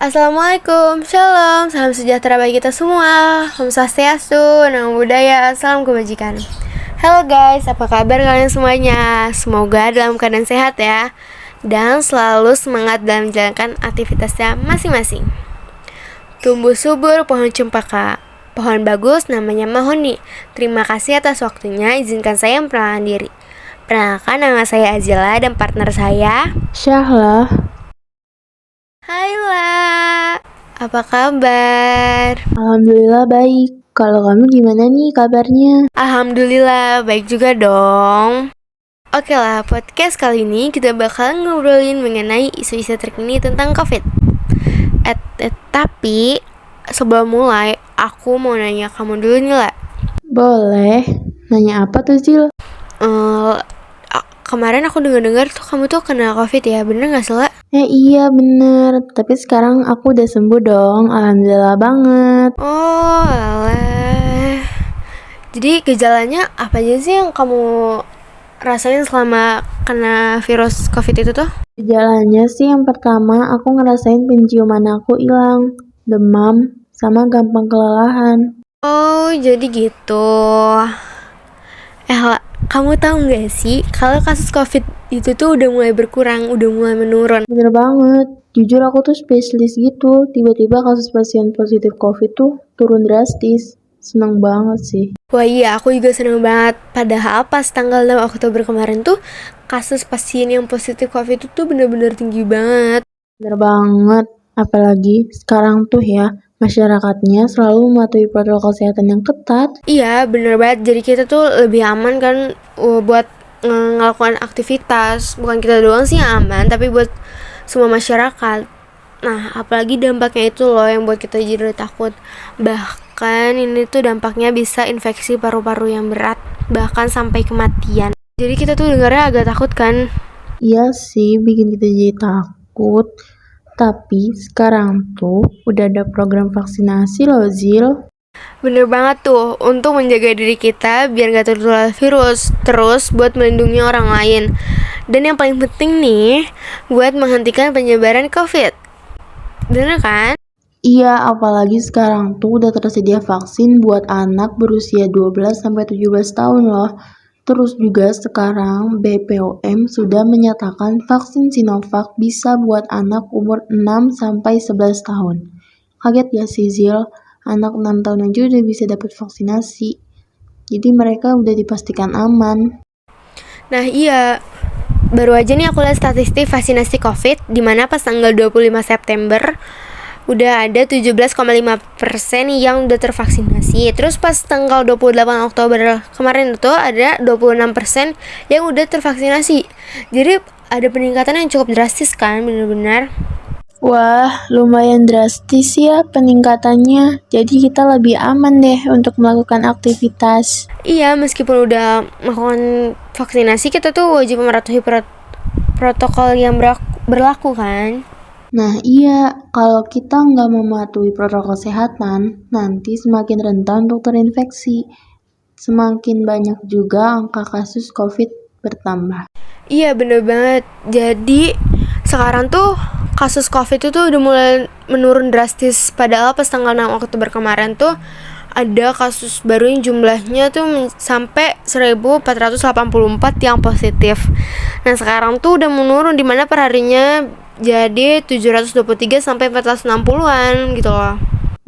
Assalamualaikum, shalom, salam sejahtera bagi kita semua. Om Swastiastu, Namo Buddhaya, salam kebajikan. Halo guys, apa kabar kalian semuanya? Semoga dalam keadaan sehat ya, dan selalu semangat dalam menjalankan aktivitasnya masing-masing. Tumbuh subur pohon cempaka, pohon bagus namanya mahoni. Terima kasih atas waktunya, izinkan saya memperkenalkan diri. Perkenalkan, nama saya Azila dan partner saya Syahlah, Hai La, apa kabar? alhamdulillah baik. Kalau kamu gimana nih kabarnya? Alhamdulillah, baik juga dong. Oke lah, podcast kali ini kita bakal ngobrolin mengenai isu-isu terkini tentang COVID. Tapi sebelum mulai, aku mau nanya kamu dulu nih lah. Boleh. Nanya apa tuh, Zil? Kemarin aku dengar tuh kamu tuh kena COVID ya, bener gak sih La? Iya bener, tapi sekarang aku udah sembuh dong, alhamdulillah banget. Oh alah. Jadi gejalanya apa aja sih yang kamu rasain selama kena virus COVID itu tuh? Gejalanya sih yang pertama aku ngerasain penciuman aku hilang, demam, sama gampang kelelahan. Oh, jadi gitu. Kamu tahu nggak sih kalau kasus COVID itu tuh udah mulai berkurang, udah mulai menurun. Bener banget, jujur aku tuh spesialis gitu, tiba-tiba kasus pasien positif COVID tuh turun drastis. Seneng banget sih. Wah iya, aku juga seneng banget. Padahal pas tanggal 6 Oktober kemarin tuh kasus pasien yang positif COVID itu tuh bener-bener tinggi banget. Bener banget, apalagi sekarang tuh ya, masyarakatnya selalu mematuhi protokol kesehatan yang ketat. Iya, bener banget. Jadi kita tuh lebih aman kan buat ngelakukan aktivitas. Bukan kita doang sih yang aman, tapi buat semua masyarakat. Nah, apalagi dampaknya itu loh yang buat kita jadi takut. Bahkan ini tuh dampaknya bisa infeksi paru-paru yang berat, bahkan sampai kematian. Jadi kita tuh dengarnya agak takut kan? Iya sih, bikin kita jadi takut. Tapi sekarang tuh udah ada program vaksinasi loh, Zil. Bener banget tuh, untuk menjaga diri kita biar gak tertular virus. Terus buat melindungi orang lain. Dan yang paling penting nih, buat menghentikan penyebaran COVID. Bener kan? Iya, apalagi sekarang tuh udah tersedia vaksin buat anak berusia 12-17 tahun loh. Terus juga sekarang BPOM sudah menyatakan vaksin Sinovac bisa buat anak umur 6-11 tahun. Kaget ya sih Zil, anak 6 tahun aja udah bisa dapat vaksinasi. Jadi mereka udah dipastikan aman. Nah iya, baru aja nih aku lihat statistik vaksinasi COVID, di mana pas tanggal 25 September udah ada 17,5% yang udah tervaksinasi. Terus pas tanggal 28 Oktober kemarin itu ada 26% yang udah tervaksinasi. Jadi ada peningkatan yang cukup drastis kan, bener-bener. Wah, lumayan drastis ya peningkatannya. Jadi kita lebih aman deh untuk melakukan aktivitas. Iya, meskipun udah melakukan vaksinasi, kita tuh wajib mematuhi protokol yang berlaku kan. Nah iya, kalau kita nggak mematuhi protokol kesehatan, nanti semakin rentan untuk terinfeksi. Semakin banyak juga angka kasus COVID bertambah. Iya bener banget. Jadi sekarang tuh kasus COVID itu tuh udah mulai menurun drastis. Padahal pas tanggal 6 Oktober kemarin tuh ada kasus baru yang jumlahnya tuh sampai 1484 yang positif. Nah sekarang tuh udah menurun, dimana perharinya jadi 723 sampai 460-an gitu loh.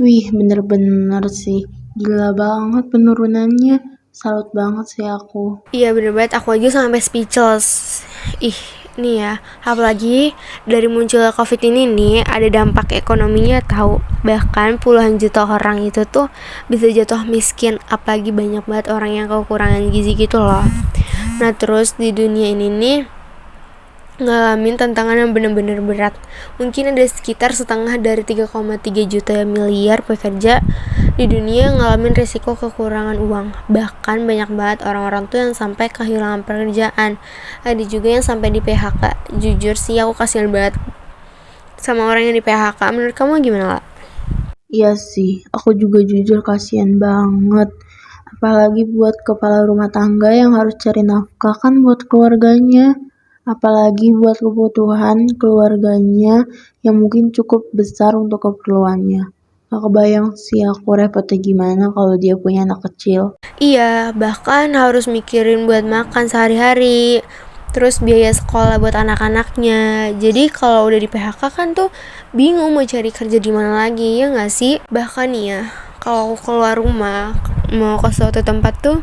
Wih, bener-bener sih. Gila banget penurunannya. Salut banget sih aku. Iya bener banget, aku aja sampai speechless. Ih, nih ya, apalagi dari munculnya COVID ini nih ada dampak ekonominya tahu. Bahkan puluhan juta orang itu tuh bisa jatuh miskin, apalagi banyak banget orang yang kekurangan gizi gitu loh. Nah terus di dunia ini nih ngalamin tantangan yang bener-bener berat. Mungkin ada sekitar setengah dari 3,3 juta miliar pekerja di dunia yang ngalamin risiko kekurangan uang. Bahkan banyak banget orang-orang tuh yang sampai kehilangan pekerjaan. Ada juga yang sampai di PHK. Jujur sih aku kasihan banget sama orang yang di PHK. Menurut kamu gimana lah? Iya sih, aku juga jujur kasihan banget. Apalagi buat kepala rumah tangga yang harus cari nafkah kan buat keluarganya. apalagi buat kebutuhan keluarganya yang mungkin cukup besar untuk keperluannya. Gak kebayang sih aku repotnya gimana kalau dia punya anak kecil. Iya, bahkan harus mikirin buat makan sehari-hari. Terus biaya sekolah buat anak-anaknya. Jadi kalau udah di PHK kan tuh bingung mau cari kerja di mana lagi, ya nggak sih? Bahkan nih ya, kalau aku keluar rumah mau ke suatu tempat tuh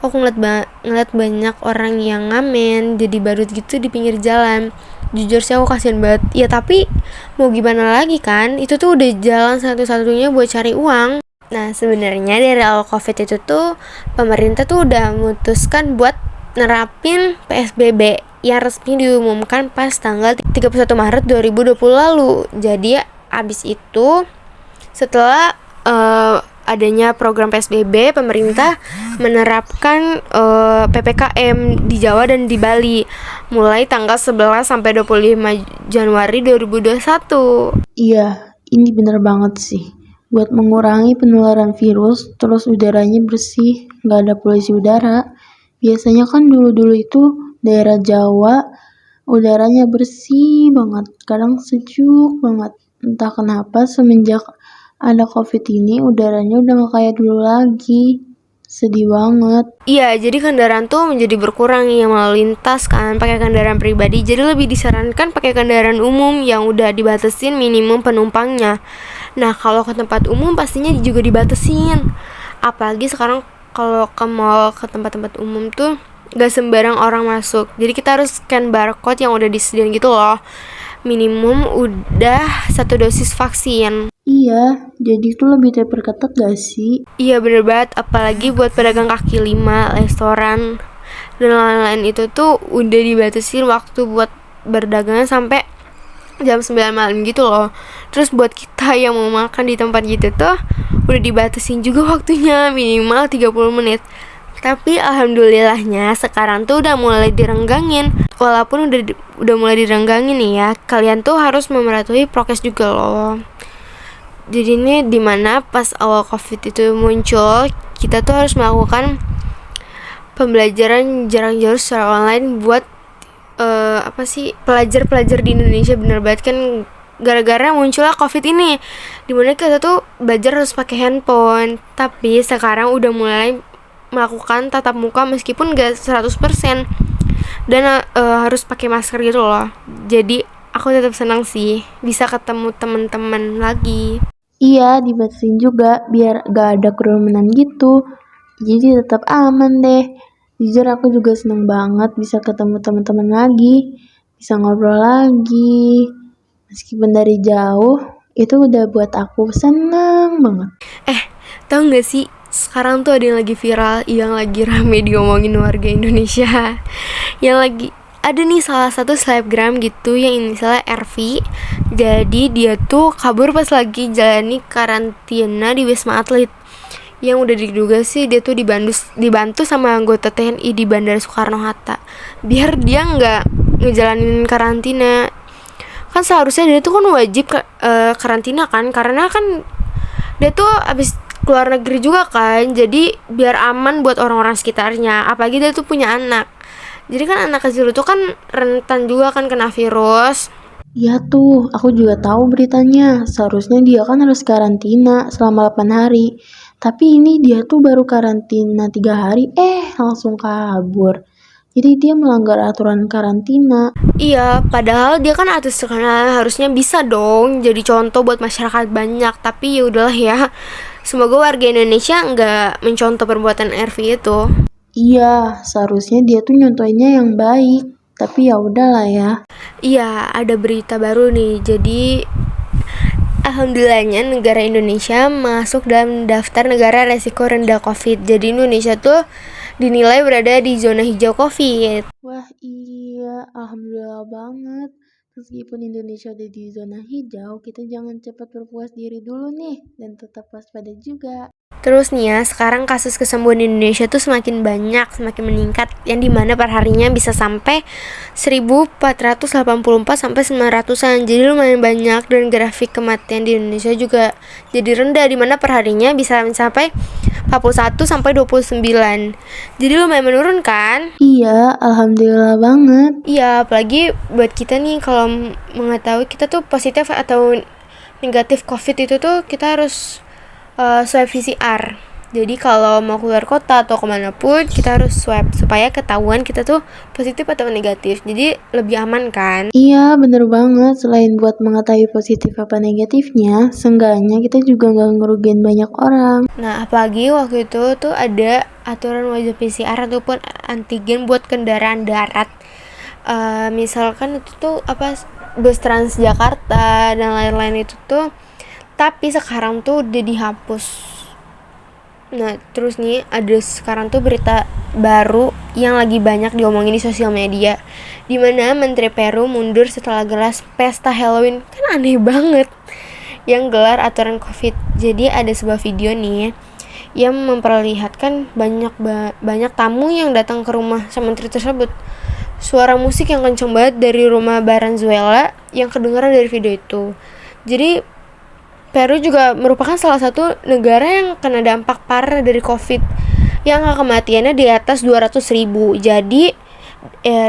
aku ngeliat banyak orang yang ngamen jadi badut gitu di pinggir jalan. Jujur sih aku kasihan banget. Ya tapi mau gimana lagi kan? Itu tuh udah jalan satu-satunya buat cari uang. Nah, sebenarnya dari awal COVID itu tuh pemerintah tuh udah memutuskan buat nerapin PSBB yang resmi diumumkan pas tanggal 31 Maret 2020 lalu. Jadi abis itu setelah adanya program PSBB, pemerintah menerapkan PPKM di Jawa dan di Bali mulai tanggal 11 sampai 25 Januari 2021. Iya, ini bener banget sih. Buat mengurangi penularan virus, terus udaranya bersih, nggak ada polusi udara. Biasanya kan dulu-dulu itu daerah Jawa udaranya bersih banget, kadang sejuk banget. Entah kenapa semenjak ada COVID ini udaranya udah nggak kayak dulu lagi. Sedih banget. Iya, jadi kendaraan tuh menjadi berkurang yang lalu lintas kan pakai kendaraan pribadi. Jadi lebih disarankan pakai kendaraan umum yang udah dibatasin minimum penumpangnya. Nah, kalau ke tempat umum pastinya juga dibatasin. Apalagi sekarang kalau ke mall, ke tempat-tempat umum tuh gak sembarang orang masuk. Jadi kita harus scan barcode yang udah disediain gitu loh. Minimum udah 1 dosis vaksin. Iya, jadi itu lebih diperketat gak sih? Iya bener banget, apalagi buat pedagang kaki lima, restoran, dan lain-lain itu tuh udah dibatasin waktu buat berdagangnya sampai jam 9 malam gitu loh. Terus buat kita yang mau makan di tempat gitu tuh udah dibatasin juga waktunya minimal 30 menit. Tapi alhamdulillahnya sekarang tuh udah mulai direnggangin. Walaupun udah mulai direnggangin nih ya, kalian tuh harus mematuhi prokes juga loh. Jadi ini dimana pas awal COVID itu muncul, kita tuh harus melakukan pembelajaran jarak jauh secara online buat pelajar-pelajar di Indonesia. Bener banget kan, gara-gara munculnya COVID ini, dimana kita tuh belajar harus pakai handphone. Tapi sekarang udah mulai melakukan tatap muka meskipun gak 100% dan harus pakai masker gitu loh. Jadi aku tetap senang sih bisa ketemu teman-teman lagi. Iya, dibatasin juga biar gak ada kerumunan gitu. Jadi tetap aman deh. Jujur aku juga seneng banget bisa ketemu teman-teman lagi, bisa ngobrol lagi. Meskipun dari jauh, itu udah buat aku seneng banget. Tahu nggak sih, sekarang tuh ada yang lagi viral, yang lagi rame diomongin warga Indonesia. Yang lagi ada nih salah satu selebgram gitu yang inisialnya RV. Jadi dia tuh kabur pas lagi jalani karantina di Wisma Atlet. Yang udah diduga sih dia tuh dibantu sama anggota TNI di Bandara Soekarno-Hatta biar dia nggak ngejalanin karantina. Kan seharusnya dia tuh kan wajib karantina kan, karena kan dia tuh abis keluar negeri juga kan, jadi biar aman buat orang-orang sekitarnya. Apalagi dia tuh punya anak, jadi kan anak kecil itu kan rentan juga kan kena virus. Iya tuh, aku juga tahu beritanya. Seharusnya dia kan harus karantina selama 8 hari. Tapi ini dia tuh baru karantina 3 hari, langsung kabur. Jadi dia melanggar aturan karantina. Iya, padahal dia kan artis terkenal, harusnya bisa dong jadi contoh buat masyarakat banyak. Tapi ya udahlah ya, semoga warga Indonesia nggak mencontoh perbuatan RV itu. Iya, seharusnya dia tuh nyontoinnya yang baik. Tapi ya udahlah ya. Iya, ada berita baru nih. Jadi alhamdulillahnya negara Indonesia masuk dalam daftar negara resiko rendah COVID. Jadi Indonesia tuh dinilai berada di zona hijau COVID. Wah iya, alhamdulillah banget. Meskipun Indonesia udah di zona hijau, kita jangan cepat berpuas diri dulu nih. Dan tetap waspada juga. Terus nih ya, sekarang kasus kesembuhan di Indonesia tuh semakin banyak, semakin meningkat, yang dimana perharinya bisa sampai 1484 sampai 900-an. Jadi lumayan banyak, dan grafik kematian di Indonesia juga jadi rendah, dimana perharinya bisa mencapai 41 sampai 29. Jadi lumayan menurun kan? Iya, alhamdulillah banget. Iya, apalagi buat kita nih, kalau mengetahui kita tuh positif atau negatif COVID itu tuh kita harus swab PCR. Jadi kalau mau keluar kota atau kemana pun kita harus swab supaya ketahuan kita tuh positif atau negatif. Jadi lebih aman kan? Iya, bener banget. Selain buat mengetahui positif apa negatifnya, seenggaknya kita juga nggak ngerugiin banyak orang. Nah, apalagi waktu itu tuh ada aturan wajib PCR ataupun antigen buat kendaraan darat. Misalkan itu tuh bus Transjakarta dan lain-lain itu tuh, tapi sekarang tuh udah dihapus. Nah, terus nih ada sekarang tuh berita baru yang lagi banyak diomongin di sosial media, dimana Menteri Peru mundur setelah gelar pesta Halloween. Kan aneh banget yang gelar aturan COVID. Jadi ada sebuah video nih yang memperlihatkan banyak tamu yang datang ke rumah sama menteri tersebut. Suara musik yang kenceng banget dari rumah Valenzuela yang kedengaran dari video itu. Jadi Peru juga merupakan salah satu negara yang kena dampak parah dari COVID, yang angka kematiannya di atas 200.000. Jadi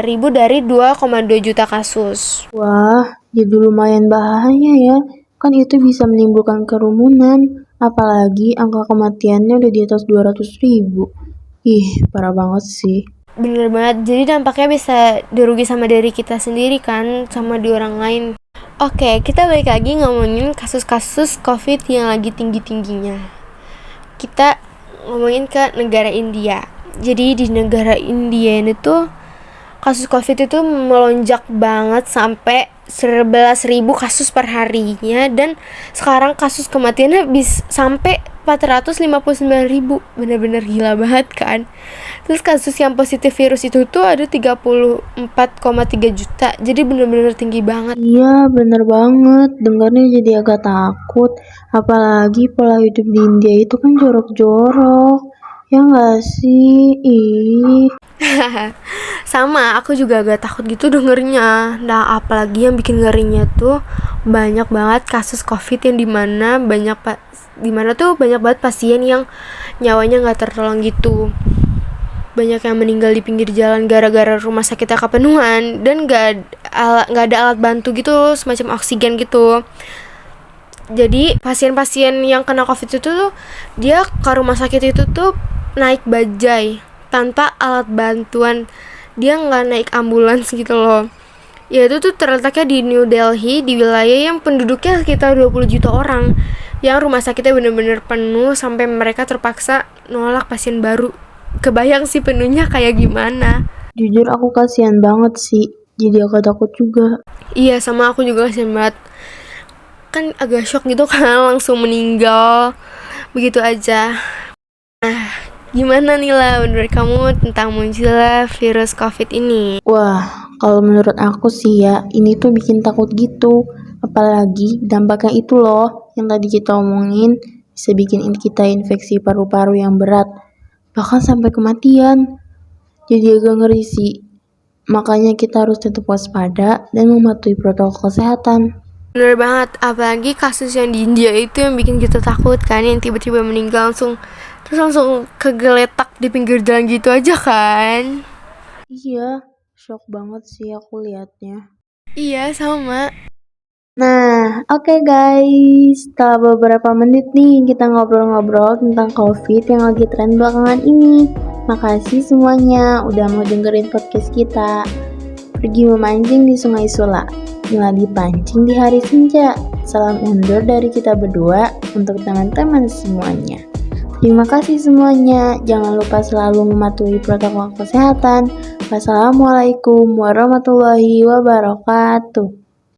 ribu dari 2,2 juta kasus. Wah, jadi lumayan bahaya ya. Kan itu bisa menimbulkan kerumunan. Apalagi angka kematiannya udah di atas 200.000. Ih, parah banget sih. Bener banget, jadi dampaknya bisa dirugi sama diri kita sendiri kan, sama di orang lain. Oke, kita balik lagi ngomongin kasus-kasus COVID yang lagi tinggi-tingginya. Kita ngomongin ke negara India. Jadi di negara India ini tuh kasus COVID itu melonjak banget sampai 11.000 kasus per harinya, dan sekarang kasus kematiannya bisa sampai 459.000. Bener-bener gila banget kan. Terus kasus yang positif virus itu tuh ada 34,3 juta. Jadi bener-bener tinggi banget. Iya, bener banget. Dengarnya jadi agak takut. Apalagi pola hidup di India itu kan jorok-jorok. Ya nggak sih? Ih. Sama, aku juga agak takut gitu dengernya. Nah, apalagi yang bikin ngerinya tuh banyak banget kasus COVID yang dimana tuh banyak banget pasien yang nyawanya nggak tertolong gitu. Banyak yang meninggal di pinggir jalan gara-gara rumah sakitnya kepenuhan, dan nggak ada alat bantu gitu, semacam oksigen gitu. Jadi pasien-pasien yang kena COVID itu tuh dia ke rumah sakit itu tuh naik bajai tanpa alat bantuan. Dia nggak naik ambulans gitu loh. Ya itu tuh terletaknya di New Delhi, di wilayah yang penduduknya sekitar 20 juta orang, yang rumah sakitnya bener-bener penuh sampai mereka terpaksa nolak pasien baru. Kebayang sih penuhnya kayak gimana. Jujur aku kasihan banget sih. Jadi agak takut juga. Iya, sama aku juga kasihan banget. Kan agak shock gitu kan, langsung meninggal begitu aja. Nah, gimana nih lah menurut kamu tentang munculnya virus COVID ini? Wah, kalau menurut aku sih ya, ini tuh bikin takut gitu. Apalagi dampaknya itu loh, yang tadi kita omongin, bisa bikin kita infeksi paru-paru yang berat. Bahkan sampai kematian. Jadi agak ngeri sih. Makanya kita harus tetap waspada dan mematuhi protokol kesehatan. Bener banget, apalagi kasus yang di India itu yang bikin kita takut kan, yang tiba-tiba meninggal langsung kegeletak di pinggir jalan gitu aja kan. Iya, shock banget sih aku liatnya. Iya, sama. Nah, oke guys, setelah beberapa menit nih kita ngobrol-ngobrol tentang COVID yang lagi tren belakangan ini. Makasih semuanya udah mau dengerin podcast kita. Pergi memancing di Sungai Sula, malah dipancing di hari senja. Salam undur dari kita berdua untuk teman-teman semuanya. Terima kasih semuanya. Jangan lupa selalu mematuhi protokol kesehatan. Wassalamualaikum warahmatullahi wabarakatuh.